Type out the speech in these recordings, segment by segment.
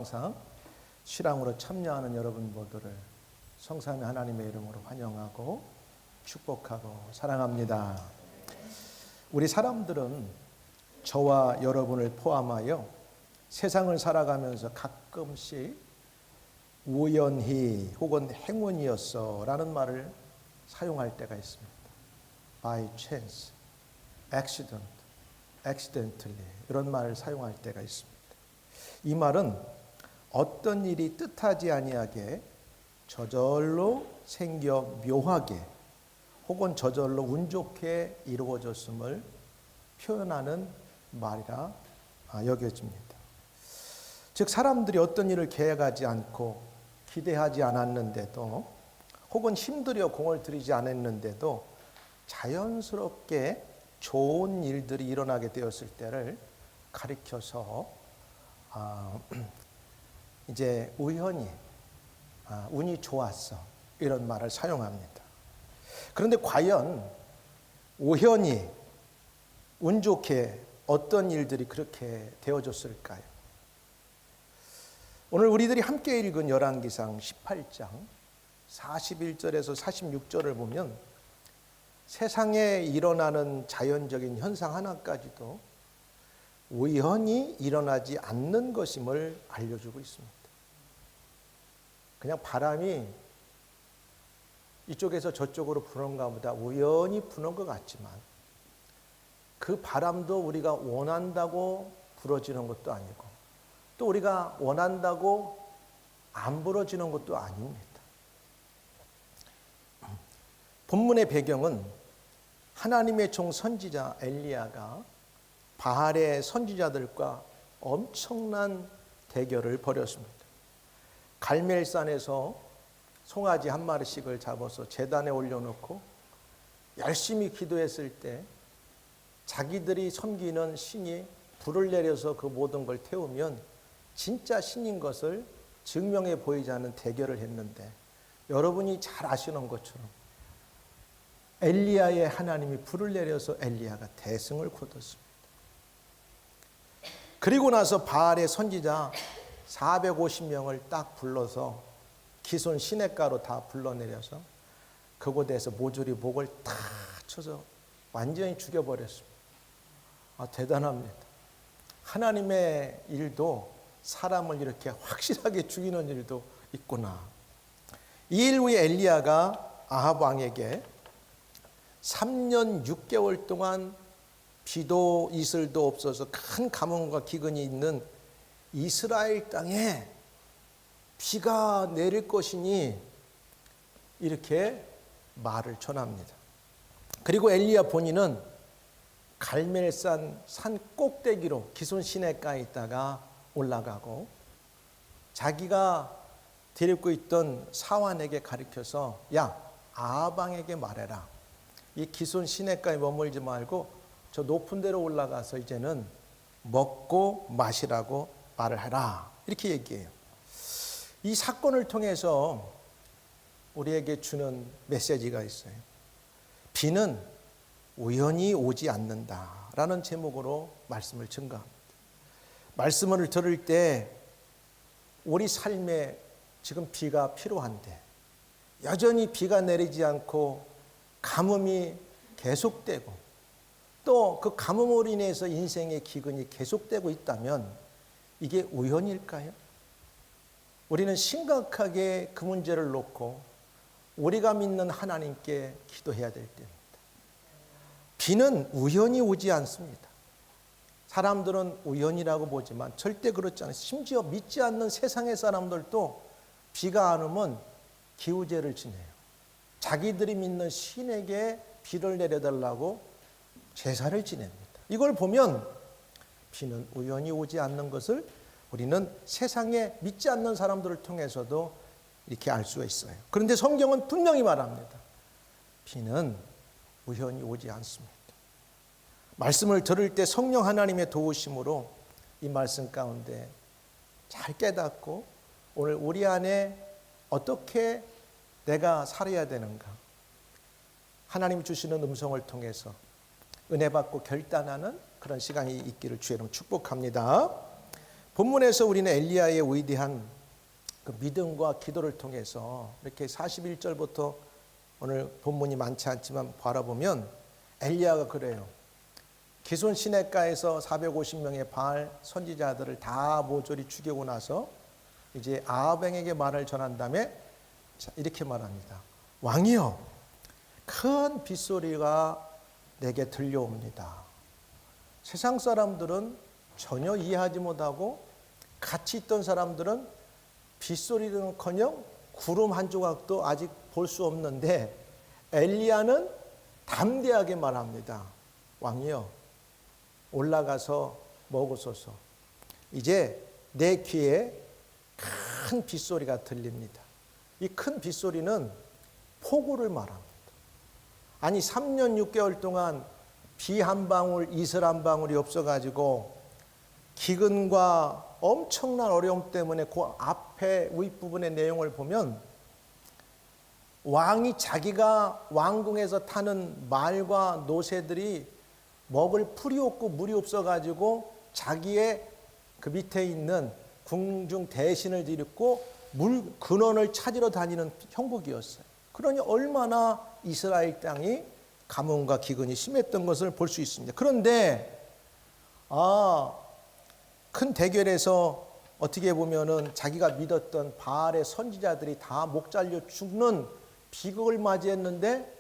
항상 실황으로 참여하는 여러분 모두를 성삼위 하나님의 이름으로 환영하고 축복하고 사랑합니다. 우리 사람들은 저와 여러분을 포함하여 세상을 살아가면서 가끔씩 우연히 혹은 행운이었어 라는 말을 사용할 때가 있습니다. By chance, accident, accidentally 이런 말을 사용할 때가 있습니다. 이 말은 어떤 일이 뜻하지 아니하게 저절로 생겨 묘하게 혹은 저절로 운 좋게 이루어졌음을 표현하는 말이라 여겨집니다. 즉 사람들이 어떤 일을 계획하지 않고 기대하지 않았는데도 혹은 힘들여 공을 들이지 않았는데도 자연스럽게 좋은 일들이 일어나게 되었을 때를 가리켜서 이제 우연히 운이 좋았어 이런 말을 사용합니다. 그런데 과연 우연히 운 좋게 어떤 일들이 그렇게 되어졌을까요? 오늘 우리들이 함께 읽은 열왕기상 18장 41절에서 46절을 보면 세상에 일어나는 자연적인 현상 하나까지도 우연히 일어나지 않는 것임을 알려주고 있습니다. 그냥 바람이 이쪽에서 저쪽으로 부는가 보다 우연히 부는 것 같지만 그 바람도 우리가 원한다고 불어지는 것도 아니고 또 우리가 원한다고 안 불어지는 것도 아닙니다. 본문의 배경은 하나님의 종 선지자 엘리야가 바알의 선지자들과 엄청난 대결을 벌였습니다. 갈멜산에서 송아지 한 마리씩을 잡아서 제단에 올려놓고 열심히 기도했을 때 자기들이 섬기는 신이 불을 내려서 그 모든 걸 태우면 진짜 신인 것을 증명해 보이자는 대결을 했는데 여러분이 잘 아시는 것처럼 엘리야의 하나님이 불을 내려서 엘리야가 대승을 거뒀습니다. 그리고 나서 바알의 선지자 450명을 딱 불러서 기손 시냇가로 다 불러내려서 그곳에서 모조리 목을 다 쳐서 완전히 죽여버렸습니다. 대단합니다. 하나님의 일도 사람을 이렇게 확실하게 죽이는 일도 있구나. 이 일 후에 엘리야가 아합 왕에게 3년 6개월 동안 비도 이슬도 없어서 큰 가뭄과 기근이 있는 이스라엘 땅에 비가 내릴 것이니 이렇게 말을 전합니다. 그리고 엘리야 본인은 갈멜산 산 꼭대기로 기손 시냇가에 있다가 올라가고 자기가 데리고 있던 사환에게 가르쳐서 야 아합 왕에게 말해라. 이 기손 시냇가에 머물지 말고 저 높은 데로 올라가서 이제는 먹고 마시라고 말을 해라. 이렇게 얘기해요. 이 사건을 통해서 우리에게 주는 메시지가 있어요. 비는 우연히 오지 않는다라는 제목으로 말씀을 증거합니다. 말씀을 들을 때 우리 삶에 지금 비가 필요한데 여전히 비가 내리지 않고 가뭄이 계속되고 또 그 가뭄으로 인해서 인생의 기근이 계속되고 있다면 이게 우연일까요? 우리는 심각하게 그 문제를 놓고 우리가 믿는 하나님께 기도해야 될 때입니다. 비는 우연히 오지 않습니다. 사람들은 우연이라고 보지만 절대 그렇지 않아요. 심지어 믿지 않는 세상의 사람들도 비가 안 오면 기우제를 지내요. 자기들이 믿는 신에게 비를 내려달라고 제사를 지냅니다. 이걸 보면 비는 우연히 오지 않는 것을 우리는 세상에 믿지 않는 사람들을 통해서도 이렇게 알 수가 있어요. 그런데 성경은 분명히 말합니다. 비는 우연히 오지 않습니다. 말씀을 들을 때 성령 하나님의 도우심으로 이 말씀 가운데 잘 깨닫고 오늘 우리 안에 어떻게 내가 살아야 되는가 하나님이 주시는 음성을 통해서 은혜 받고 결단하는 그런 시간이 있기를 주의 이름으로 축복합니다. 본문에서 우리는 엘리야의 위대한 그 믿음과 기도를 통해서 이렇게 41절부터 오늘 본문이 많지 않지만 바라보면 엘리야가 그래요. 기손 시냇가에서 450명의 바알 선지자들을 다 모조리 죽이고 나서 이제 아합에게 말을 전한 다음에 이렇게 말합니다. 왕이여, 큰 빗소리가 내게 들려옵니다. 세상 사람들은 전혀 이해하지 못하고 같이 있던 사람들은 빗소리는커녕 구름 한 조각도 아직 볼 수 없는데 엘리야는 담대하게 말합니다. 왕이여, 올라가서 먹으소서. 이제 내 귀에 큰 빗소리가 들립니다. 이 큰 빗소리는 폭우를 말합니다. 아니 3년 6개월 동안 비 한 방울, 이슬 한 방울이 없어가지고 기근과 엄청난 어려움 때문에 그 앞에 윗부분의 내용을 보면 왕이 자기가 왕궁에서 타는 말과 노새들이 먹을 풀이 없고 물이 없어가지고 자기의 그 밑에 있는 궁중 대신을 들이고 물 근원을 찾으러 다니는 형국이었어요. 그러니 얼마나 이스라엘 땅이 가뭄과 기근이 심했던 것을 볼 수 있습니다. 그런데 큰 대결에서 어떻게 보면은 자기가 믿었던 바알의 선지자들이 다 목 잘려 죽는 비극을 맞이했는데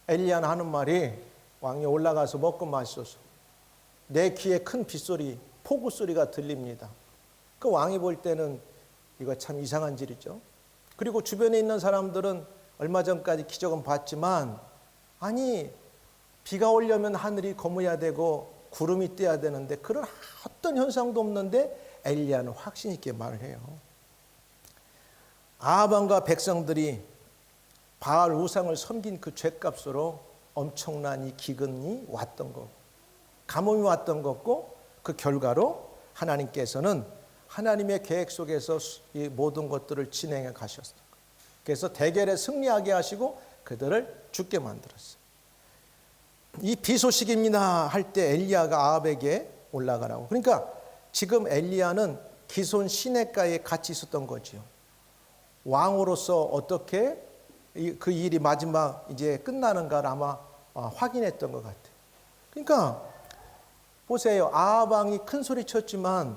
엘리야는 하는 말이 왕이 올라가서 먹고 마시소서. 내 귀에 큰 빗소리, 폭우 소리가 들립니다. 그 왕이 볼 때는 이거 참 이상한 일이죠. 그리고 주변에 있는 사람들은 얼마 전까지 기적은 봤지만 아니 비가 오려면 하늘이 거무야 되고 구름이 떼야 되는데 그런 어떤 현상도 없는데 엘리야는 확신 있게 말을 해요. 아합 왕과 백성들이 바알 우상을 섬긴 그 죄값으로 엄청난 이 기근이 왔던 거, 가뭄이 왔던 거고 그 결과로 하나님께서는 하나님의 계획 속에서 이 모든 것들을 진행해 가셨어요. 그래서 대결에 승리하게 하시고 그들을 죽게 만들었어요. 이 비소식입니다 할 때 엘리야가 아합에게 올라가라고. 그러니까 지금 엘리야는 기손 시냇가에 같이 있었던 거지요. 왕으로서 어떻게 그 일이 마지막 이제 끝나는가를 아마 확인했던 것 같아요. 그러니까 보세요. 아합 왕이 큰 소리 쳤지만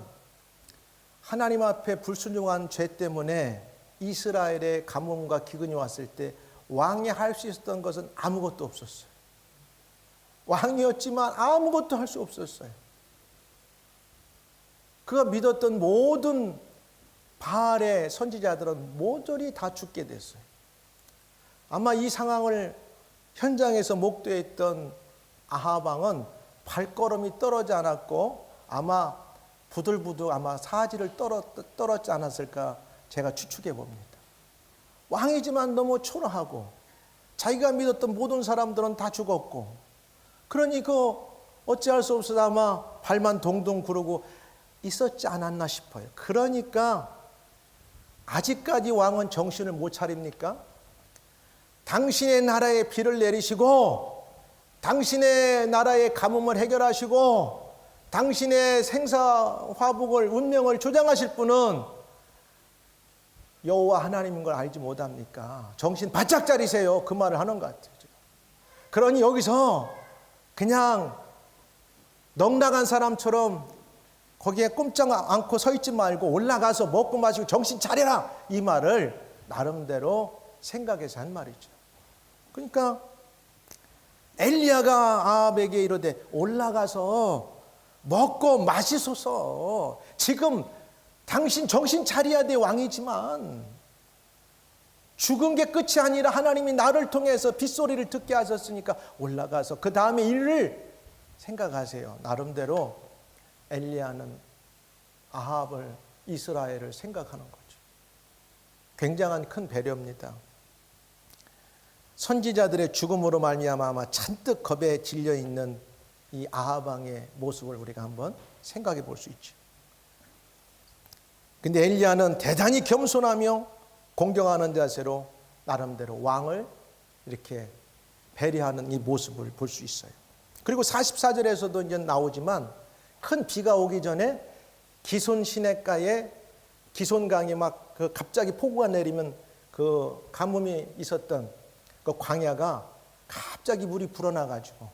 하나님 앞에 불순종한 죄 때문에 이스라엘의 가뭄과 기근이 왔을 때 왕이 할 수 있었던 것은 아무것도 없었어요. 왕이었지만 아무것도 할 수 없었어요. 그가 믿었던 모든 바알의 선지자들은 모조리 다 죽게 됐어요. 아마 이 상황을 현장에서 목도했던 아합 왕은 발걸음이 떨어지지 않았고 아마 부들부들 아마 사지를 떨었지 않았을까 제가 추측해 봅니다. 왕이지만 너무 초라하고 자기가 믿었던 모든 사람들은 다 죽었고 그러니 그 어찌할 수 없어서 아마 발만 동동 구르고 있었지 않았나 싶어요. 그러니까 아직까지 왕은 정신을 못 차립니까? 당신의 나라에 비를 내리시고 당신의 나라의 가뭄을 해결하시고 당신의 생사화복을 운명을 조장하실 분은 여호와 하나님인 걸 알지 못합니까? 정신 바짝 차리세요. 그 말을 하는 것 같아요. 그러니 여기서 그냥 넉나간 사람처럼 거기에 꼼짝 않고 서 있지 말고 올라가서 먹고 마시고 정신 차려라 이 말을 나름대로 생각해서 한 말이죠. 그러니까 엘리야가 아합에게 이르되 올라가서 먹고 마시소서. 지금 당신 정신 차려야 돼. 왕이지만 죽은 게 끝이 아니라 하나님이 나를 통해서 빗소리를 듣게 하셨으니까 올라가서 그 다음에 일을 생각하세요. 나름대로 엘리야는 아합을 이스라엘을 생각하는 거죠. 굉장한 큰 배려입니다. 선지자들의 죽음으로 말미암아 아마 잔뜩 겁에 질려 있는 이 아합 왕의 모습을 우리가 한번 생각해 볼 수 있죠. 근데 엘리야는 대단히 겸손하며 공경하는 자세로 나름대로 왕을 이렇게 배려하는 이 모습을 볼 수 있어요. 그리고 44절에서도 이제 나오지만 큰 비가 오기 전에 기손 시냇가에 기손강이 막 그 갑자기 폭우가 내리면 그 가뭄이 있었던 그 광야가 갑자기 물이 불어나가지고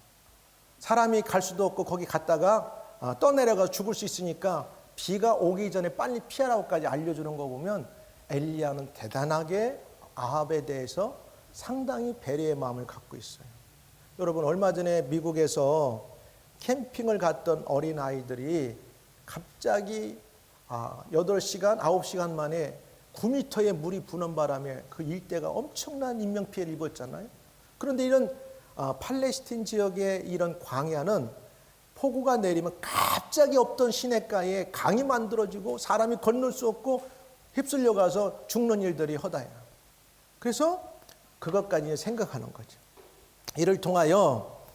사람이 갈 수도 없고 거기 갔다가 떠내려가 죽을 수 있으니까 비가 오기 전에 빨리 피하라고까지 알려주는 거 보면 엘리야는 대단하게 아합에 대해서 상당히 배려의 마음을 갖고 있어요. 여러분, 얼마 전에 미국에서 캠핑을 갔던 어린아이들이 갑자기 8시간, 9시간 만에 9m의 물이 부는 바람에 그 일대가 엄청난 인명피해를 입었잖아요. 그런데 이런 팔레스틴 지역의 이런 광야는 폭우가 내리면 갑자기 없던 시냇가에 강이 만들어지고 사람이 건널 수 없고 휩쓸려 가서 죽는 일들이 허다해요. 그래서 그것까지 생각하는 거죠. 이를 통하여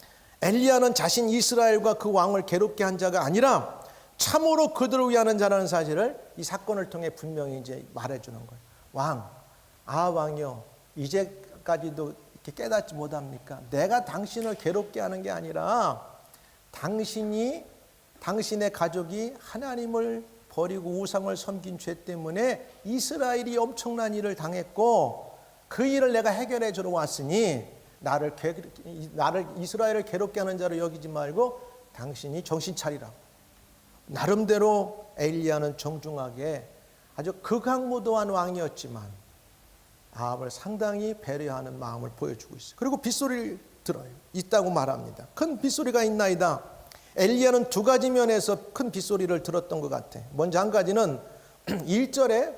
엘리야는 자신 이스라엘과 그 왕을 괴롭게 한 자가 아니라 참으로 그들을 위하는 자라는 사실을 이 사건을 통해 분명히 이제 말해주는 거예요. 왕, 왕이요, 이제까지도 이렇게 깨닫지 못합니까? 내가 당신을 괴롭게 하는 게 아니라 당신의 가족이 하나님을 버리고 우상을 섬긴 죄 때문에 이스라엘이 엄청난 일을 당했고 그 일을 내가 해결해 주러 왔으니 나를 이스라엘을 괴롭게 하는 자로 여기지 말고 당신이 정신 차리라고. 나름대로 엘리야는 정중하게 아주 극악무도한 왕이었지만 아합을 상당히 배려하는 마음을 보여주고 있어요. 그리고 빗소리를 들어요. 있다고 말합니다. 큰 빗소리가 있나이다. 엘리야는 두 가지 면에서 큰 빗소리를 들었던 것 같아. 먼저 한 가지는 1절에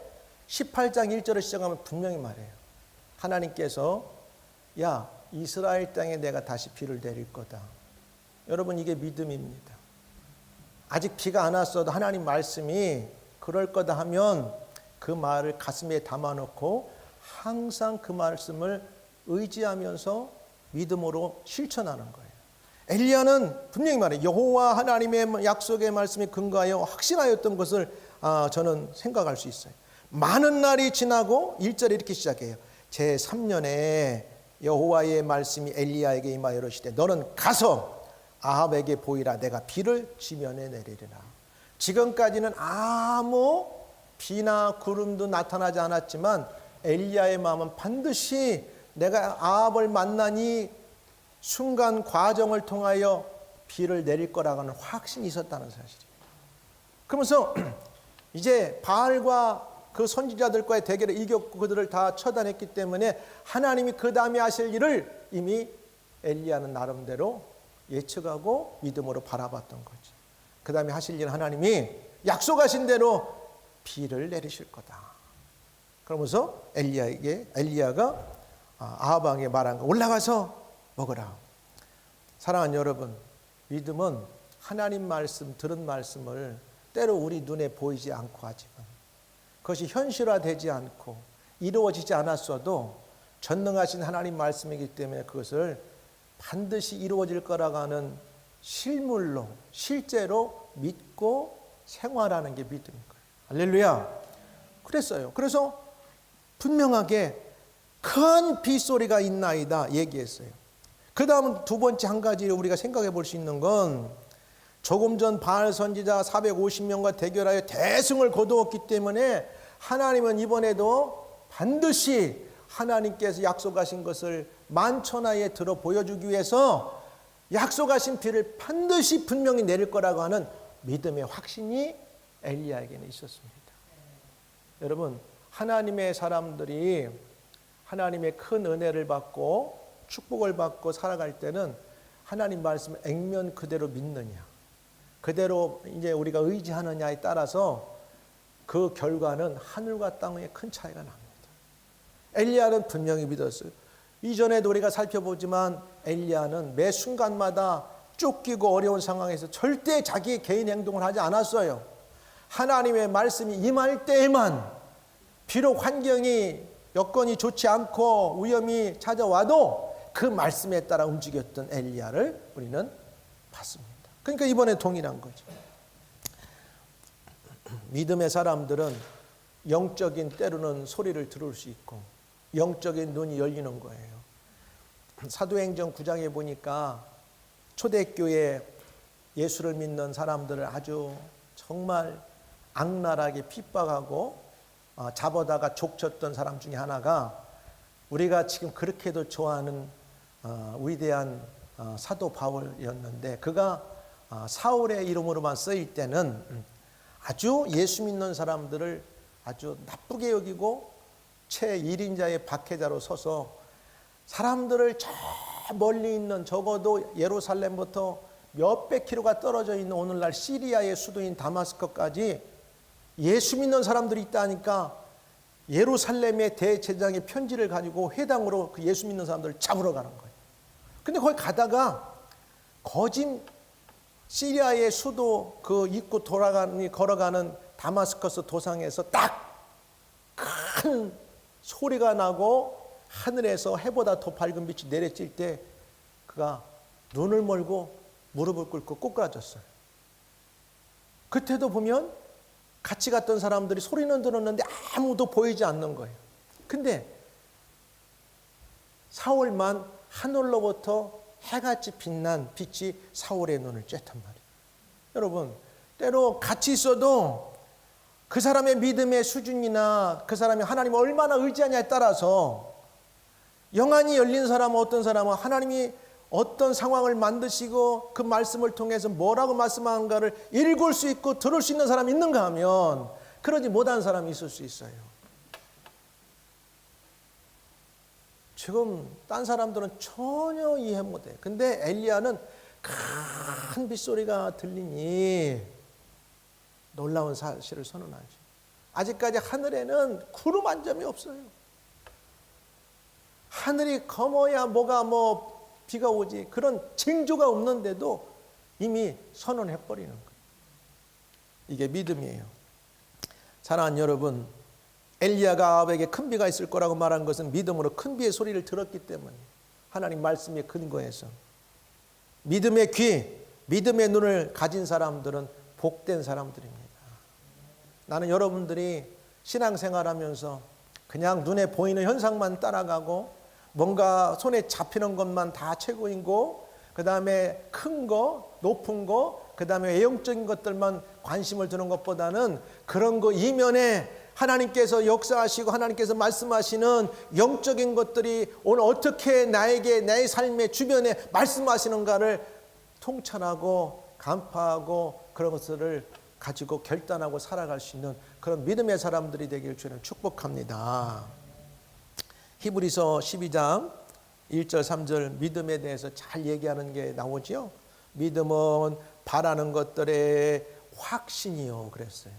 18장 1절을 시작하면 분명히 말해요. 하나님께서 야, 이스라엘 땅에 내가 다시 비를 내릴 거다. 여러분, 이게 믿음입니다. 아직 비가 안 왔어도 하나님 말씀이 그럴 거다 하면 그 말을 가슴에 담아놓고 항상 그 말씀을 의지하면서 믿음으로 실천하는 거예요. 엘리야는 분명히 말해요. 여호와 하나님의 약속의 말씀에 근거하여 확신하였던 것을 저는 생각할 수 있어요. 많은 날이 지나고 1절에 이렇게 시작해요. 제3년에 여호와의 말씀이 엘리야에게 임하여 이르시되 너는 가서 아합에게 보이라. 내가 비를 지면에 내리리라. 지금까지는 아무 비나 구름도 나타나지 않았지만 엘리야의 마음은 반드시 내가 아합을 만나니 순간 과정을 통하여 비를 내릴 거라고는 확신이 있었다는 사실이에요. 그러면서 이제 바알과 그 선지자들과의 대결에 이겼고 그들을 다 처단했기 때문에 하나님이 그 다음에 하실 일을 이미 엘리야는 나름대로 예측하고 믿음으로 바라봤던 거죠. 그 다음에 하실 일은 하나님이 약속하신 대로 비를 내리실 거다. 그러면서 엘리야가 아합 왕에게 말한 거, 올라가서 먹으라. 사랑하는 여러분, 믿음은 하나님 말씀, 들은 말씀을 때로 우리 눈에 보이지 않고 하지만 그것이 현실화되지 않고 이루어지지 않았어도 전능하신 하나님 말씀이기 때문에 그것을 반드시 이루어질 거라고 하는 실물로 실제로 믿고 생활하는 게 믿음인 거예요. 할렐루야. 그랬어요. 그래서 분명하게 큰 빗소리가 있나이다 얘기했어요. 그 다음 두 번째 한 가지를 우리가 생각해 볼 수 있는 건 조금 전 바알 선지자 450명과 대결하여 대승을 거두었기 때문에 하나님은 이번에도 반드시 하나님께서 약속하신 것을 만천하에 들어 보여주기 위해서 약속하신 비를 반드시 분명히 내릴 거라고 하는 믿음의 확신이 엘리야에게는 있었습니다. 여러분, 하나님의 사람들이 하나님의 큰 은혜를 받고 축복을 받고 살아갈 때는 하나님 말씀을 액면 그대로 믿느냐, 그대로 이제 우리가 의지하느냐에 따라서 그 결과는 하늘과 땅의 큰 차이가 납니다. 엘리야는 분명히 믿었어요. 이전에도 우리가 살펴보지만 엘리야는 매 순간마다 쫓기고 어려운 상황에서 절대 자기의 개인 행동을 하지 않았어요. 하나님의 말씀이 임할 때에만, 비록 환경이 여건이 좋지 않고 위험이 찾아와도 그 말씀에 따라 움직였던 엘리야를 우리는 봤습니다. 그러니까 이번에 동일한 거죠. 믿음의 사람들은 영적인 때로는 소리를 들을 수 있고 영적인 눈이 열리는 거예요. 사도행전 9장에 보니까 초대교회 예수를 믿는 사람들을 아주 정말 악랄하게 핍박하고 잡아다가 족쳤던 사람 중에 하나가 우리가 지금 그렇게도 좋아하는 위대한 사도 바울이었는데, 그가 사울의 이름으로만 쓰일 때는 아주 예수 믿는 사람들을 아주 나쁘게 여기고 최1인자의 박해자로 서서 사람들을 저 멀리 있는, 적어도 예루살렘부터 몇백 킬로가 떨어져 있는 오늘날 시리아의 수도인 다마스커까지 예수 믿는 사람들이 있다니까 예루살렘의 대제사장의 편지를 가지고 회당으로 그 예수 믿는 사람들을 잡으러 가는 거예요. 근데 거기 가다가 거짐 시리아의 수도 그 입구 걸어가는 다마스커스 도상에서 딱 큰 소리가 나고 하늘에서 해보다 더 밝은 빛이 내려질 때 그가 눈을 멀고 무릎을 꿇고 꼬꾸라졌어요. 그때도 보면 같이 갔던 사람들이 소리는 들었는데 아무도 보이지 않는 거예요. 근데 사울만 하늘로부터 해같이 빛난 빛이 사울의 눈을 쬐단 말이에요. 여러분, 때로 같이 있어도 그 사람의 믿음의 수준이나 그 사람이 하나님을 얼마나 의지하냐에 따라서, 영안이 열린 사람은, 어떤 사람은 하나님이 어떤 상황을 만드시고 그 말씀을 통해서 뭐라고 말씀하는가를 읽을 수 있고 들을 수 있는 사람이 있는가 하면 그러지 못한 사람이 있을 수 있어요. 지금 딴 사람들은 전혀 이해 못해. 근데 엘리야는 큰 빗소리가 들리니 놀라운 사실을 선언하죠. 아직까지 하늘에는 구름 한 점이 없어요. 하늘이 검어야 뭐가 비가 오지, 그런 징조가 없는데도 이미 선언해버리는 거예요. 이게 믿음이에요. 사랑하는 여러분, 엘리야가 아합에게 큰 비가 있을 거라고 말한 것은 믿음으로 큰 비의 소리를 들었기 때문에, 하나님 말씀의 근거에서. 믿음의 귀, 믿음의 눈을 가진 사람들은 복된 사람들입니다. 나는 여러분들이 신앙생활하면서 그냥 눈에 보이는 현상만 따라가고 뭔가 손에 잡히는 것만 다 최고인고, 그 다음에 큰 거, 높은 거, 그 다음에 외형적인 것들만 관심을 두는 것보다는 그런 거 이면에 하나님께서 역사하시고 하나님께서 말씀하시는 영적인 것들이 오늘 어떻게 나에게, 내 삶의 주변에 말씀하시는가를 통찰하고 간파하고 그런 것들을 가지고 결단하고 살아갈 수 있는 그런 믿음의 사람들이 되기를 주는 축복합니다. 히브리서 12장 1절 3절 믿음에 대해서 잘 얘기하는 게 나오죠. 믿음은 바라는 것들의 확신이요 그랬어요.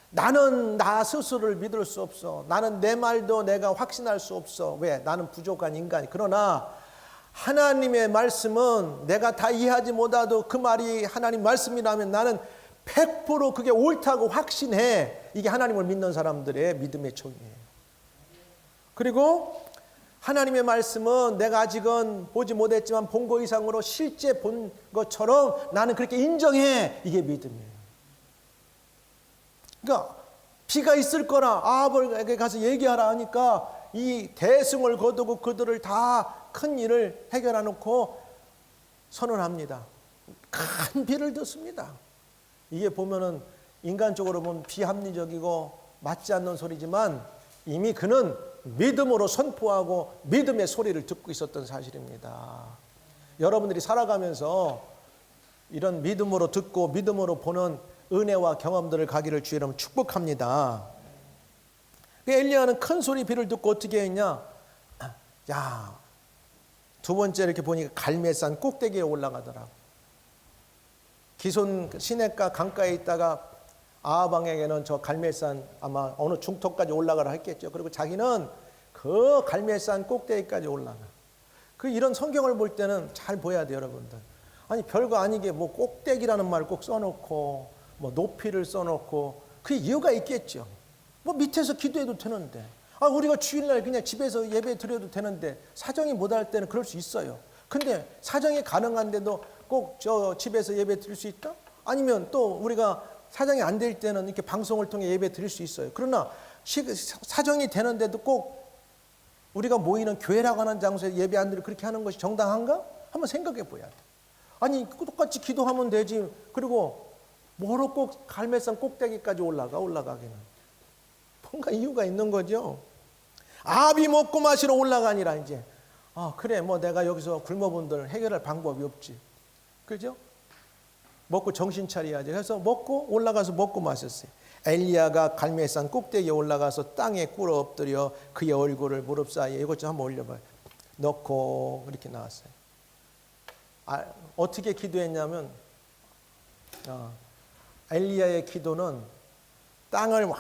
나는 나 스스로를 믿을 수 없어. 나는 내 말도 내가 확신할 수 없어. 왜? 나는 부족한 인간이. 그러나 하나님의 말씀은 내가 다 이해하지 못하도 그 말이 하나님 말씀이라면 나는 100% 그게 옳다고 확신해. 이게 하나님을 믿는 사람들의 믿음의 총이에요. 그리고 하나님의 말씀은 내가 아직은 보지 못했지만 본 거 이상으로 실제 본 것처럼 나는 그렇게 인정해. 이게 믿음이에요. 그러니까 비가 있을 거라 아합에게 가서 얘기하라 하니까 이 대승을 거두고 그들을 다 큰 일을 해결해 놓고 선언합니다. 큰 비를 듣습니다. 이게 보면은 인간적으로 보면 비합리적이고 맞지 않는 소리지만 이미 그는 믿음으로 선포하고 믿음의 소리를 듣고 있었던 사실입니다. 여러분들이 살아가면서 이런 믿음으로 듣고 믿음으로 보는 은혜와 경험들을 가기를 주의 이름으로 축복합니다. 엘리야는 큰 소리 비를 듣고 어떻게 했냐? 야, 두 번째 이렇게 보니까 갈멜산 꼭대기에 올라가더라고. 기손 시냇가 강가에 있다가 아합 왕에게는 저 갈멜산 아마 어느 중턱까지 올라가라 했겠죠. 그리고 자기는 그 갈멜산 꼭대기까지 올라가. 그 이런 성경을 볼 때는 잘 보여야 돼요, 여러분들. 아니 별거 아니게 뭐 꼭대기라는 말 꼭 써놓고 뭐 높이를 써놓고 그 이유가 있겠죠. 뭐 밑에서 기도해도 되는데, 우리가 주일날 그냥 집에서 예배 드려도 되는데 사정이 못할 때는 그럴 수 있어요. 근데 사정이 가능한데도 꼭 저 집에서 예배 드릴 수 있다? 아니면 또 우리가 사정이 안 될 때는 이렇게 방송을 통해 예배 드릴 수 있어요. 그러나 사정이 되는데도 꼭 우리가 모이는 교회라고 하는 장소에 예배 안 드리고 그렇게 하는 것이 정당한가? 한번 생각해 봐야 돼. 아니 똑같이 기도하면 되지. 그리고 뭐로 꼭 갈멜산 꼭대기까지 올라가기는. 뭔가 이유가 있는 거죠. 아비 먹고 마시러 올라가니라 이제. 그래 뭐 내가 여기서 굶어분들 해결할 방법이 없지. 그죠? 먹고 정신 차려야지. 그래서 올라가서 먹고 마셨어요. 엘리야가 갈멜산 꼭대기에 올라가서 땅에 꿇어 엎드려 그의 얼굴을 무릎 사이에, 이것 좀 한번 올려봐요. 넣고 이렇게 나왔어요. 어떻게 기도했냐면 엘리야의 기도는 땅을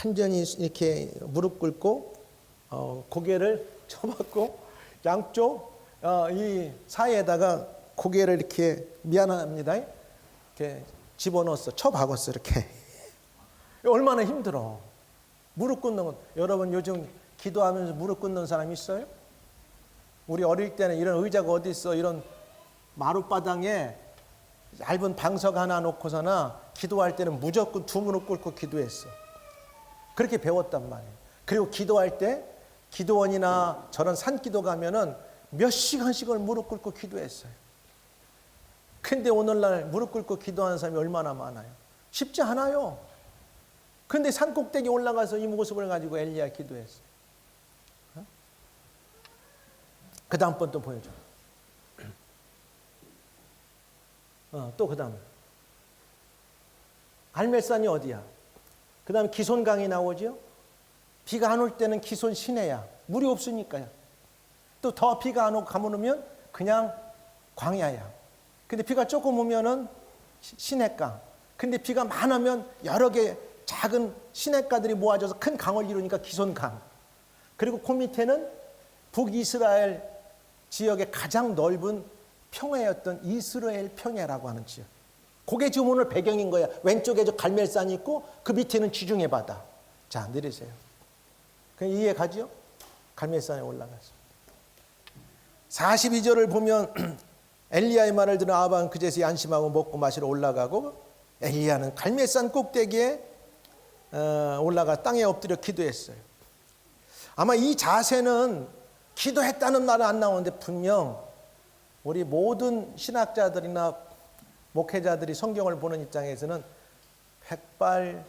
완전히 이렇게 무릎 꿇고 고개를 쳐박고 양쪽 이 사이에다가 고개를 이렇게, 미안합니다, 이렇게 집어넣었어. 쳐박았어 이렇게. 얼마나 힘들어. 무릎 꿇는 것. 여러분 요즘 기도하면서 무릎 꿇는 사람 있어요? 우리 어릴 때는 이런 의자가 어디 있어? 이런 마룻바닥에 얇은 방석 하나 놓고서나 기도할 때는 무조건 두 무릎 꿇고 기도했어. 그렇게 배웠단 말이에요. 그리고 기도할 때 기도원이나 저런 산기도 가면은 몇 시간씩을 무릎 꿇고 기도했어요. 근데 오늘날 무릎 꿇고 기도하는 사람이 얼마나 많아요? 쉽지 않아요. 근데 산 꼭대기 올라가서 이 모습을 가지고 엘리야 기도했어요. 그 다음 번 또 보여줘. 또 그 다음에 갈멜산이 어디야? 그 다음에 기손강이 나오죠. 비가 안 올 때는 기손 시내야. 물이 없으니까요. 또 더 비가 안 오고 가물으면 그냥 광야야. 근데 비가 조금 오면은 시냇강. 근데 비가 많으면 여러 개 작은 시냇가들이 모아져서 큰 강을 이루니까 기손강. 그리고 그 밑에는 북이스라엘 지역의 가장 넓은 평야였던 이스라엘 평야라고 하는 지역. 그게 지금 오늘 배경인 거야. 왼쪽에 저 갈멜산이 있고 그 밑에는 지중해 바다. 자, 내리세요. 그럼 이해 가죠? 갈멜산에 올라가서 42절을 보면 엘리야의 말을 들은 아합은 그제서 안심하고 먹고 마시러 올라가고, 엘리야는 갈멜산 꼭대기에 올라가 땅에 엎드려 기도했어요. 아마 이 자세는 기도했다는 말은 안 나오는데 분명 우리 모든 신학자들이나 목회자들이 성경을 보는 입장에서는 백발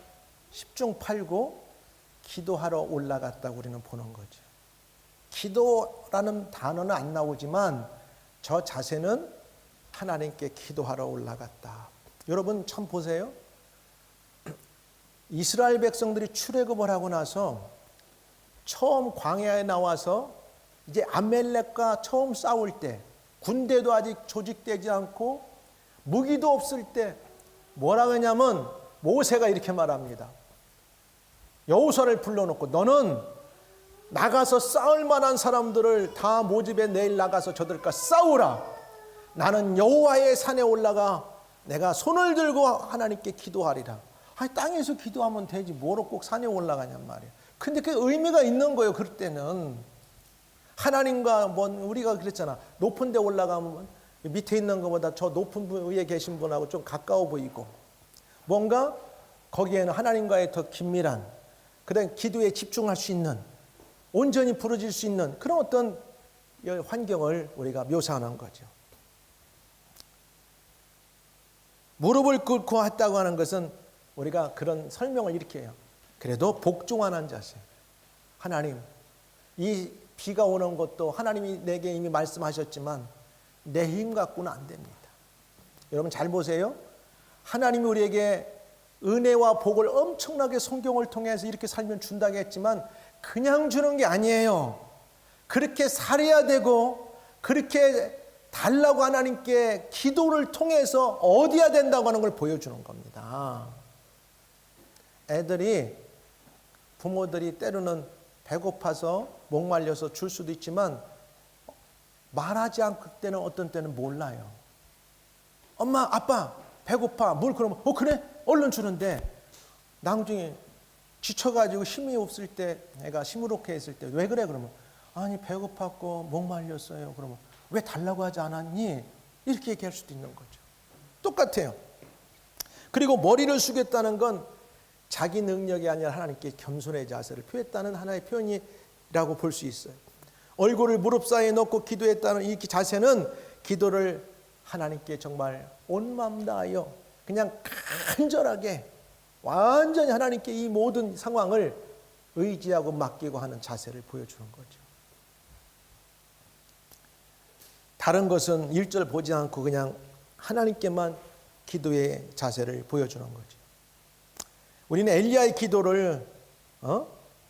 십중팔구 기도하러 올라갔다고 우리는 보는 거죠. 기도라는 단어는 안 나오지만 저 자세는 하나님께 기도하러 올라갔다. 여러분 참 보세요. 이스라엘 백성들이 출애굽을 하고 나서 처음 광야에 나와서 이제 아멜렉과 처음 싸울 때, 군대도 아직 조직되지 않고 무기도 없을 때 뭐라고 하냐면 모세가 이렇게 말합니다. 여호수아를 불러놓고 너는 나가서 싸울 만한 사람들을 다 모집해 내일 나가서 저들과 싸우라. 나는 여호와의 산에 올라가 내가 손을 들고 하나님께 기도하리라. 아니, 땅에서 기도하면 되지 뭐로 꼭 산에 올라가냔 말이에요. 근데 그 의미가 있는 거예요. 그럴 때는 하나님과 우리가 그랬잖아. 높은 데 올라가면 밑에 있는 것보다 저 높은 위에 계신 분하고 좀 가까워 보이고, 뭔가 거기에는 하나님과의 더 긴밀한, 그다음 기도에 집중할 수 있는, 온전히 부르질 수 있는 그런 어떤 환경을 우리가 묘사하는 거죠. 무릎을 꿇고 했다고 하는 것은 우리가 그런 설명을 이렇게 해요. 그래도 복종하는 자세. 하나님, 이 비가 오는 것도 하나님이 내게 이미 말씀하셨지만 내 힘 갖고는 안 됩니다. 여러분 잘 보세요. 하나님이 우리에게 은혜와 복을 엄청나게 성경을 통해서 이렇게 살면 준다고 했지만 그냥 주는 게 아니에요. 그렇게 살아야 되고 그렇게 달라고 하나님께 기도를 통해서 얻어야 된다고 하는 걸 보여주는 겁니다. 애들이, 부모들이 때로는 배고파서 목말려서 줄 수도 있지만 말하지 않을 때는 어떤 때는 몰라요. 엄마, 아빠 배고파. 뭘 그러면 그래? 얼른 주는데 나중에 지쳐가지고 힘이 없을 때, 애가 시무룩해 있을 때 왜 그래? 그러면 아니 배고팠고 목말렸어요. 그러면 왜 달라고 하지 않았니? 이렇게 얘기할 수도 있는 거죠. 똑같아요. 그리고 머리를 숙였다는 건 자기 능력이 아니라 하나님께 겸손의 자세를 표했다는 하나의 표현이라고 볼 수 있어요. 얼굴을 무릎 사이에 넣고 기도했다는 이 자세는 기도를 하나님께 정말 온 마음 다하여 그냥 간절하게 완전히 하나님께 이 모든 상황을 의지하고 맡기고 하는 자세를 보여주는 거죠. 다른 것은 1절 보지 않고 그냥 하나님께만 기도의 자세를 보여주는 거죠. 우리는 엘리야의 기도를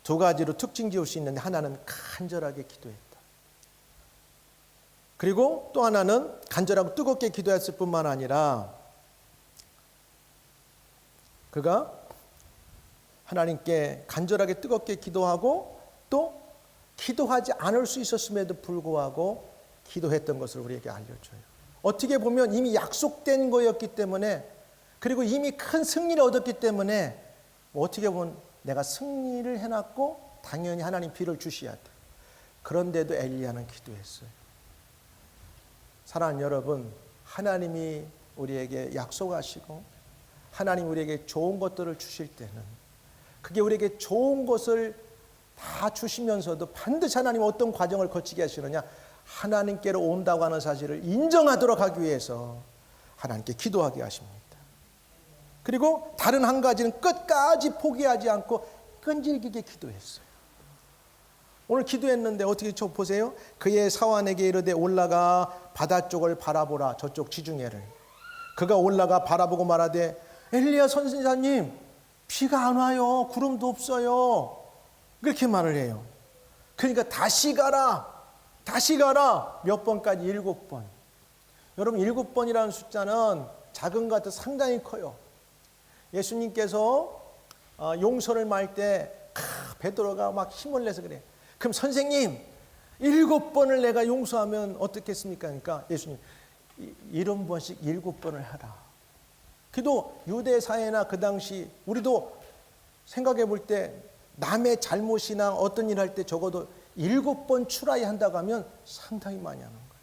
두 가지로 특징 지을 수 있는데, 하나는 간절하게 기도했다. 그리고 또 하나는 간절하고 뜨겁게 기도했을 뿐만 아니라 그가 하나님께 간절하게 뜨겁게 기도하고 또 기도하지 않을 수 있었음에도 불구하고 기도했던 것을 우리에게 알려줘요. 어떻게 보면 이미 약속된 거였기 때문에, 그리고 이미 큰 승리를 얻었기 때문에 어떻게 보면 내가 승리를 해놨고 당연히 하나님 비를 주셔야 돼. 그런데도 엘리야는 기도했어요. 사랑하는 여러분, 하나님이 우리에게 약속하시고 하나님 우리에게 좋은 것들을 주실 때는 그게 우리에게 좋은 것을 다 주시면서도 반드시 하나님 어떤 과정을 거치게 하시느냐, 하나님께로 온다고 하는 사실을 인정하도록 하기 위해서 하나님께 기도하게 하십니다. 그리고 다른 한 가지는 끝까지 포기하지 않고 끈질기게 기도했어요. 오늘 기도했는데 어떻게 보세요? 그의 사환에게 이르되 올라가 바다 쪽을 바라보라. 저쪽 지중해를. 그가 올라가 바라보고 말하되 엘리야 선지자님, 비가 안 와요. 구름도 없어요. 그렇게 말을 해요. 그러니까 다시 가라. 다시 가라. 몇 번까지? 7번. 여러분, 7번이라는 숫자는 작은 것 같아도 상당히 커요. 예수님께서 용서를 말 때 베드로가 막 힘을 내서 그래. 그럼 선생님, 7번을 내가 용서하면 어떻겠습니까? 그러니까 예수님, 70번씩 7번을 하라. 그래도 유대 사회나 그 당시 우리도 생각해 볼 때 남의 잘못이나 어떤 일 할 때 적어도 7번 추라이 한다고 하면 상당히 많이 하는 거예요.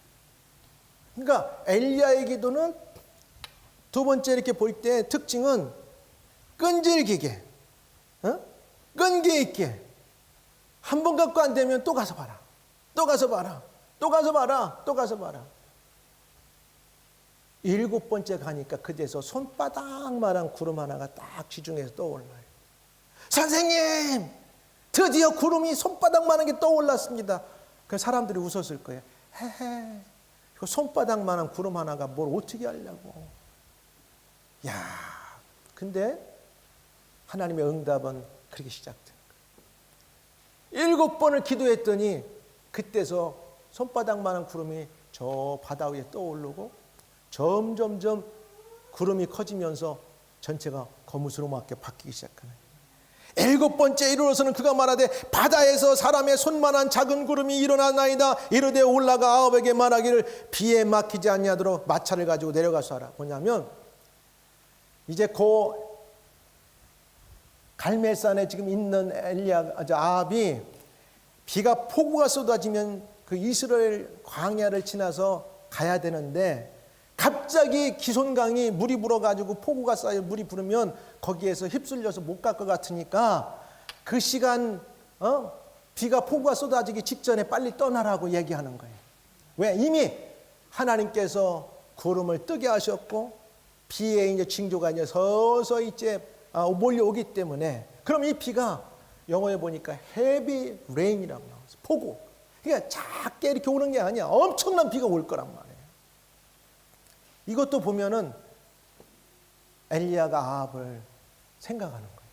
그러니까 엘리야의 기도는 두 번째 이렇게 볼 때 특징은 끈질기게, 끈기 있게, 한 번 갖고 안 되면 또 가서 봐라. 또 가서 봐라. 또 가서 봐라. 또 가서 봐라. 7번째 가니까 그제서 손바닥만한 구름 하나가 딱 지중해서 떠올라요. 선생님, 드디어 구름이 손바닥만한 게 떠올랐습니다. 그 사람들이 웃었을 거예요. 헤헤, 그 손바닥만한 구름 하나가 뭘 어떻게 하려고. 야, 근데 하나님의 응답은 그렇게 시작된 거예요. 7번을 기도했더니 그때서 손바닥만한 구름이 저 바다 위에 떠오르고 점점점 구름이 커지면서 전체가 거무스름하게 바뀌기 시작하는 거예요. 7번째 이르러서는 그가 말하되 바다에서 사람의 손만한 작은 구름이 일어나나이다. 이르되 올라가 아합에게 말하기를 비에 막히지 아니하도록 마차를 가지고 내려가서 하라. 뭐냐면 이제 그 갈멜산에 지금 있는 아합이 비가 폭우가 쏟아지면 그 이스라엘 광야를 지나서 가야 되는데 갑자기 기손강이 물이 불어가지고 폭우가 쌓여 물이 부르면 거기에서 휩쓸려서 못 갈 것 같으니까 그 시간 비가 폭우가 쏟아지기 직전에 빨리 떠나라고 얘기하는 거예요. 왜? 이미 하나님께서 구름을 뜨게 하셨고 비의 이제 징조가 이제 서서히 이제 몰려오기 때문에, 그럼 이 비가 영어에 보니까 heavy rain이라고 나와서 폭우. 그러니까 작게 이렇게 오는 게 아니야. 엄청난 비가 올 거란 말이에요. 이것도 보면은 엘리야가 아합을 생각하는 거예요.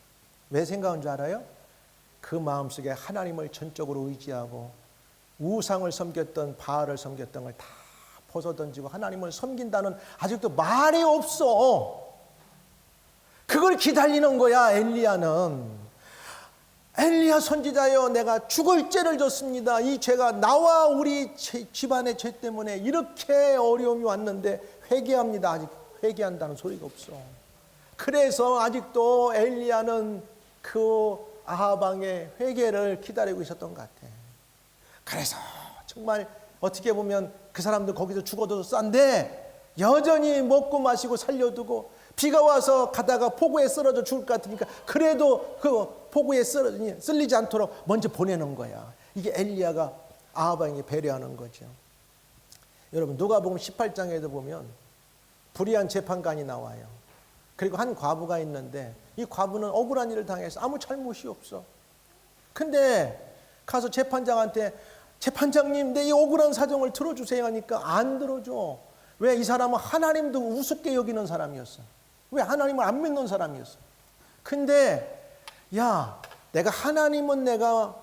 왜 생각한 줄 알아요? 그 마음속에 하나님을 전적으로 의지하고 우상을 섬겼던 바알을 섬겼던 걸 다 벗어던지고 하나님을 섬긴다는 아직도 말이 없어. 그걸 기다리는 거야. 엘리야는. 엘리야 선지자여, 내가 죽을 죄를 졌습니다. 이 죄가 나와 우리 집안의 죄 때문에 이렇게 어려움이 왔는데 회개합니다. 아직 회개한다는 소리가 없어. 그래서 아직도 엘리야는 그 아합 왕의 회개를 기다리고 있었던 것 같아. 그래서 정말 어떻게 보면 그 사람들 거기서 죽어도 싼데 여전히 먹고 마시고 살려두고 비가 와서 가다가 폭우에 쓰러져 죽을 것 같으니까 그래도 그 폭우에 쓸리지 않도록 먼저 보내는 거야. 이게 엘리야가 아합 왕에게 배려하는 거죠. 여러분, 누가복음 18장에도 보면 불의한 재판관이 나와요. 그리고 한 과부가 있는데 이 과부는 억울한 일을 당해서 아무 잘못이 없어. 근데 가서 재판장한테 재판장님 내 이 억울한 사정을 들어주세요 하니까 안 들어줘. 왜? 이 사람은 하나님도 우습게 여기는 사람이었어. 왜? 하나님을 안 믿는 사람이었어. 근데 야, 내가 하나님은 내가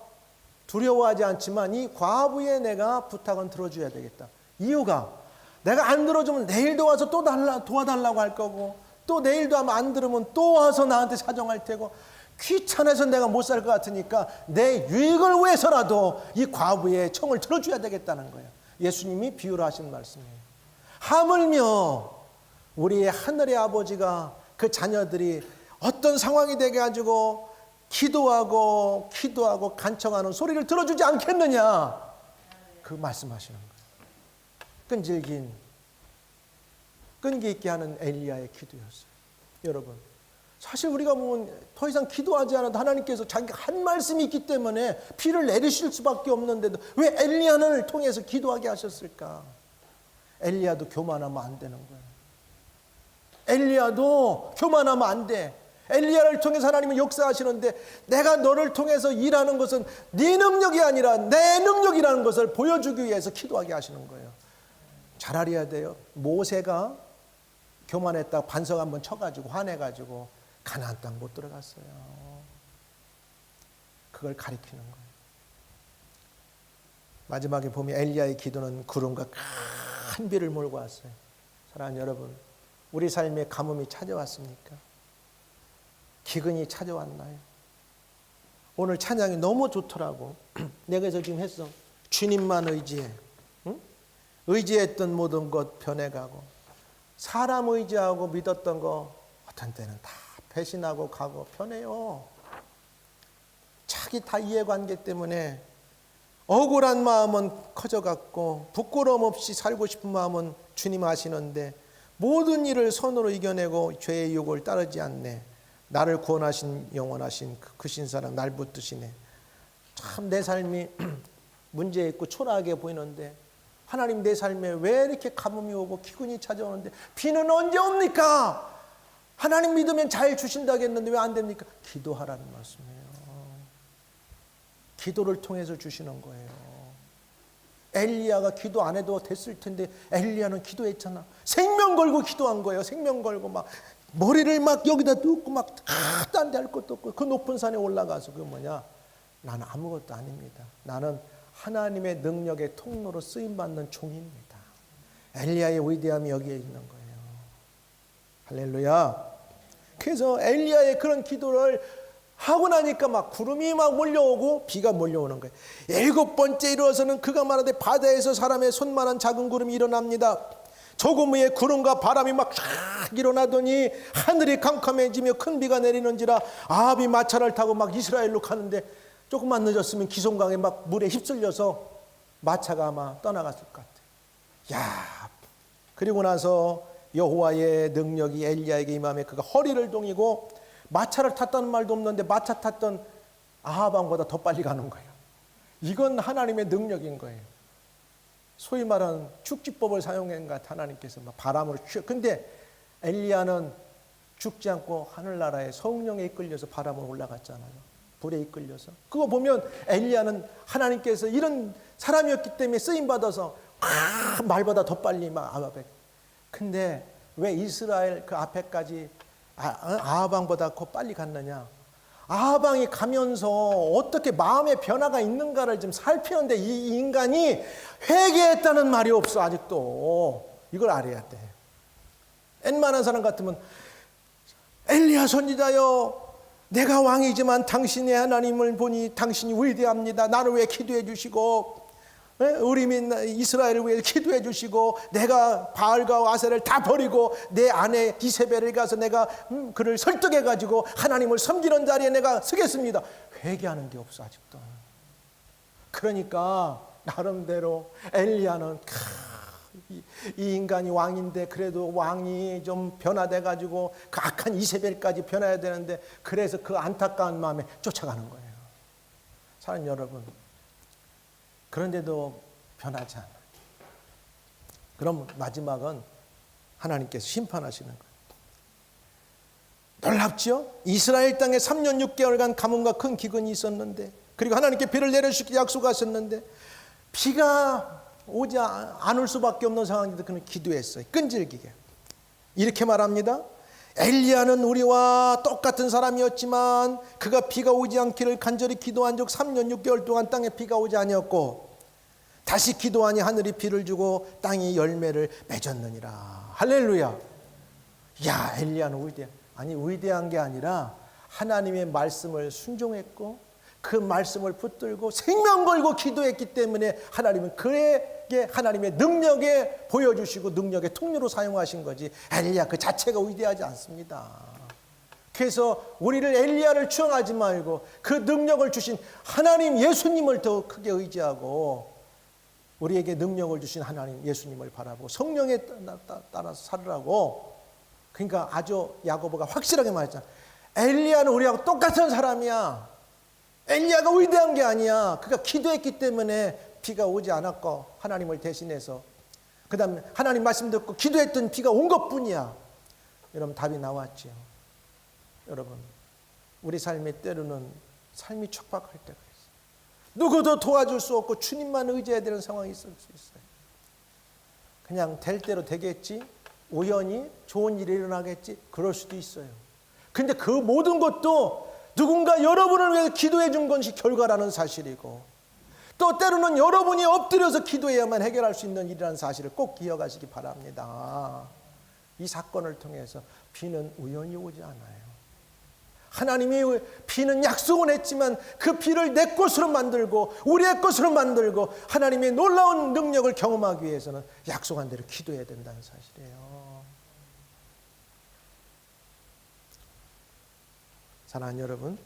두려워하지 않지만 이 과부의 내가 부탁은 들어줘야 되겠다. 이유가 내가 안 들어주면 내일도 와서 또 도와달라고 할 거고 또 내일도 하면 안 들으면 또 와서 나한테 사정할 테고 귀찮아서 내가 못 살 것 같으니까 내 유익을 위해서라도 이 과부의 청을 들어줘야 되겠다는 거예요. 예수님이 비유로 하신 말씀이에요. 하물며 우리의 하늘의 아버지가 그 자녀들이 어떤 상황이 되게 가지고 기도하고 간청하는 소리를 들어주지 않겠느냐, 그 말씀하시는 거예요. 끈기 있게 하는 엘리야의 기도였어요. 여러분, 사실 우리가 보면 더 이상 기도하지 않아도 하나님께서 자기가 한 말씀이 있기 때문에 비를 내리실 수밖에 없는데도 왜 엘리야를 통해서 기도하게 하셨을까? 엘리야도 교만하면 안 되는 거예요. 엘리야도 교만하면 안 돼. 엘리야를 통해서 하나님은 역사하시는데 내가 너를 통해서 일하는 것은 네 능력이 아니라 내 능력이라는 것을 보여주기 위해서 기도하게 하시는 거예요. 잘 알아야 돼요. 모세가 교만했다가 반석 한번 쳐가지고 화내가지고 가나안 땅 못 들어갔어요. 그걸 가리키는 거예요. 마지막에 보면 엘리야의 기도는 구름과 큰 비를 몰고 왔어요. 사랑하는 여러분, 우리 삶에 가뭄이 찾아왔습니까? 기근이 찾아왔나요? 오늘 찬양이 너무 좋더라고. 내가 그래서 지금 했어. 주님만 의지해. 응? 의지했던 모든 것 변해가고 사람 의지하고 믿었던 거 어떤 때는 다 배신하고 가고 편해요. 자기 다 이해관계 때문에 억울한 마음은 커져갔고 부끄러움 없이 살고 싶은 마음은 주님 아시는데 모든 일을 선으로 이겨내고 죄의 유혹을 따르지 않네. 나를 구원하신 영원하신 그 크신 사랑 날 붙드시네. 참 내 삶이 문제 있고 초라하게 보이는데 하나님 내 삶에 왜 이렇게 가뭄이 오고 기근이 찾아오는데 비는 언제 옵니까? 하나님 믿으면 잘 주신다고 했는데 왜 안 됩니까? 기도하라는 말씀이에요. 기도를 통해서 주시는 거예요. 엘리야가 기도 안 해도 됐을 텐데 엘리야는 기도했잖아. 생명 걸고 기도한 거예요. 생명 걸고 막 머리를 막 여기다 눕고 막 딴 데 할 것도 없고 그 높은 산에 올라가서 그 뭐냐, 나는 아무것도 아닙니다. 나는 하나님의 능력의 통로로 쓰임받는 종입니다. 엘리야의 위대함이 여기에 있는 거예요. 할렐루야. 그래서 엘리야의 그런 기도를 하고 나니까 막 구름이 막 몰려오고 비가 몰려오는 거예요. 7번째 일어서는 그가 말하되 바다에서 사람의 손만한 작은 구름이 일어납니다. 조금 후에 구름과 바람이 막 쫙 일어나더니 하늘이 캄캄해지며 큰 비가 내리는지라 아합이 마차를 타고 막 이스라엘로 가는데 조금만 늦었으면 기송강에 막 물에 휩쓸려서 마차가 아마 떠나갔을 것 같아요. 야, 그리고 나서 여호와의 능력이 엘리야에게 임하며 그가 허리를 동이고 마차를 탔다는 말도 없는데 마차 탔던 아합 왕보다 더 빨리 가는 거예요. 이건 하나님의 능력인 거예요. 소위 말하는 축지법을 사용한 것 같아. 하나님께서 막 바람으로 근데 엘리야는 죽지 않고 하늘나라의 성령에 이끌려서 바람으로 올라갔잖아요. 불에 이끌려서. 그거 보면 엘리야는 하나님께서 이런 사람이었기 때문에 쓰임받아서 말보다 더 빨리 막 아합에. 근데 왜 이스라엘 그 앞에까지 아합 왕보다 더 빨리 갔느냐? 아합 왕이 가면서 어떻게 마음의 변화가 있는가를 좀 살피는데 이 인간이 회개했다는 말이 없어. 아직도. 이걸 알아야 돼. 웬만한 사람 같으면 엘리야 선지자여, 내가 왕이지만 당신의 하나님을 보니 당신이 위대합니다. 나를 위해 기도해 주시고 우리 민 이스라엘을 위해 기도해 주시고 내가 바알과 아세를 다 버리고 내 아내 이세벨을 가서 내가 그를 설득해 가지고 하나님을 섬기는 자리에 내가 서겠습니다. 회개하는 게 없어 아직도. 그러니까 나름대로 엘리야는 이 인간이 왕인데 그래도 왕이 좀 변화돼 가지고 그 악한 이세벨까지 변해야 되는데 그래서 그 안타까운 마음에 쫓아가는 거예요. 사랑하는 여러분, 그런데도 변하지 않아요. 그럼 마지막은 하나님께서 심판하시는 거예요. 놀랍죠? 이스라엘 땅에 3년 6개월간 가뭄과 큰 기근이 있었는데, 그리고 하나님께 비를 내려주시기 약속하셨는데 비가 오지 않을 수밖에 없는 상황인데 그는 기도했어요. 끈질기게. 이렇게 말합니다. 엘리야는 우리와 똑같은 사람이었지만 그가 비가 오지 않기를 간절히 기도한 적 3년 6개월 동안 땅에 비가 오지 아니었고, 다시 기도하니 하늘이 비를 주고 땅이 열매를 맺었느니라. 할렐루야. 야, 엘리야는 위대한 게 아니라 하나님의 말씀을 순종했고 그 말씀을 붙들고 생명 걸고 기도했기 때문에 하나님은 그에게 하나님의 능력에 보여주시고 능력의 통로로 사용하신 거지, 엘리야 그 자체가 위대하지 않습니다. 그래서 우리를 엘리야를 추앙하지 말고 그 능력을 주신 하나님 예수님을 더 크게 의지하고 우리에게 능력을 주신 하나님 예수님을 바라보고 성령에 따라서 살으라고. 그러니까 아주 야고보가 확실하게 말했잖아. 엘리야는 우리하고 똑같은 사람이야. 엘리야가 위대한 게 아니야. 그가 기도했기 때문에 비가 오지 않았고 하나님을 대신해서, 그 다음에 하나님 말씀 듣고 기도했던 비가 온 것뿐이야. 여러분, 답이 나왔죠. 여러분, 우리 삶의 때로는 삶이 촉박할 때가 있어요. 누구도 도와줄 수 없고 주님만 의지해야 되는 상황이 있을 수 있어요. 그냥 될 대로 되겠지, 우연히 좋은 일이 일어나겠지, 그럴 수도 있어요. 근데 그 모든 것도 누군가 여러분을 위해서 기도해 준 것이 결과라는 사실이고, 또 때로는 여러분이 엎드려서 기도해야만 해결할 수 있는 일이라는 사실을 꼭 기억하시기 바랍니다. 이 사건을 통해서 비는 우연히 오지 않아요. 하나님이 비는 약속은 했지만 그 비를 내 것으로 만들고 우리의 것으로 만들고 하나님의 놀라운 능력을 경험하기 위해서는 약속한 대로 기도해야 된다는 사실이에요. 사랑하는 여러분,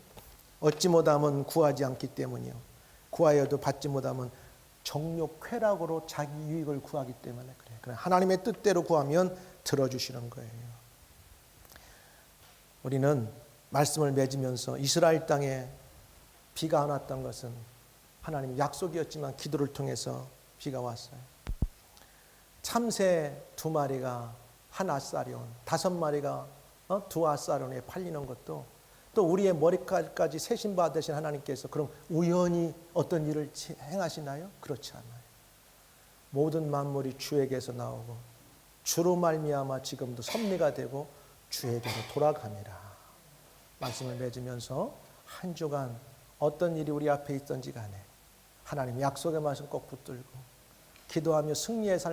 얻지 못하면 구하지 않기 때문이요, 구하여도 받지 못하면 정욕 쾌락으로 자기 유익을 구하기 때문에 그래요. 그래, 하나님의 뜻대로 구하면 들어주시는 거예요. 우리는 말씀을 맺으면서 이스라엘 땅에 비가 안 왔던 것은 하나님 약속이었지만 기도를 통해서 비가 왔어요. 참새 2마리가 한 아사리온, 5마리가 2아사리온에 팔리는 것도, 또 우리의 머리까지 세신 받으신 하나님께서 그럼 우연히 어떤 일을 행하시나요? 그렇지 않아요. 모든 만물이 주에게서 나오고 주로 말미암아 지금도 섭리가 되고 주에게로 돌아갑니다. 말씀을 맺으면서 한 주간 어떤 일이 우리 앞에 있던지 간에 하나님 약속의 말씀 꼭 붙들고 기도하며 승리의 삶을